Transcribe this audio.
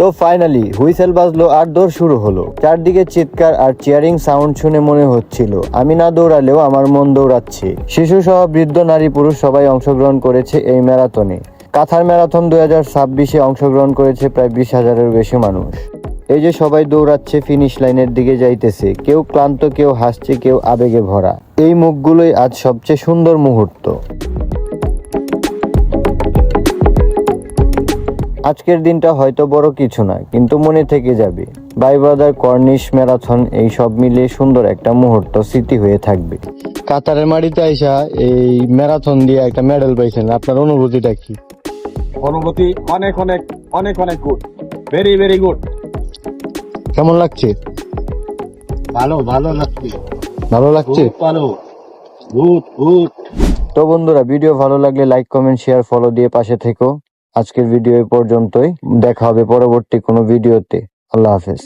তো finally whistle বাজলো আর দৌড় শুরু হলো। চারদিকে চিৎকার আর চিয়ারিং সাউন্ড শুনে মনে হচ্ছিল আমি না দৌড়ালেও আমার মন দৌড়াচ্ছে। শিশু সহ বৃদ্ধ, নারী, পুরুষ সবাই অংশগ্রহণ করেছে এই ম্যারাথনে। কাতার ম্যারাথন 2026-এ অংশগ্রহণ করেছে প্রায় 20,000-এর বেশি মানুষ। এই যে সবাই দৌড়াচ্ছে, ফিনিশ লাইনের দিকে যাইতেছে, কেউ ক্লান্ত, কেউ হাসছে, কেউ আবেগে ভরা। এই মুখগুলোই আজ সবচেয়ে সুন্দর মুহূর্ত। আজকের দিনটা হয়তো বড় কিছু না, কিন্তু মনে থেকে যাবে। ভাই ব্রাদার, কর্নিশ ম্যারাথন, এই সব মিলিয়ে সুন্দর একটা মুহূর্ত, স্মৃতি হয়ে থাকবে। কাতারের মাটিতে আইসা এই ম্যারাথন দিয়ে একটা মেডেল পাইছেন, আপনার অনুভূতিটা কি? অনুভূতি অনেক অনেক অনেক অনেক গুড, ভেরি ভেরি গুড। কেমন লাগছে? ভালো ভালো লাগছে, ভালো লাগছে? ভালো, গুড গুড। তো বন্ধুরা, ভিডিও ভালো লাগলে লাইক, কমেন্ট, শেয়ার, ফলো দিয়ে পাশে থেকো। আজকের ভিডিও এই পর্যন্তই, দেখা হবে পরবর্তী কোনো ভিডিওতে। আল্লাহ হাফেজ।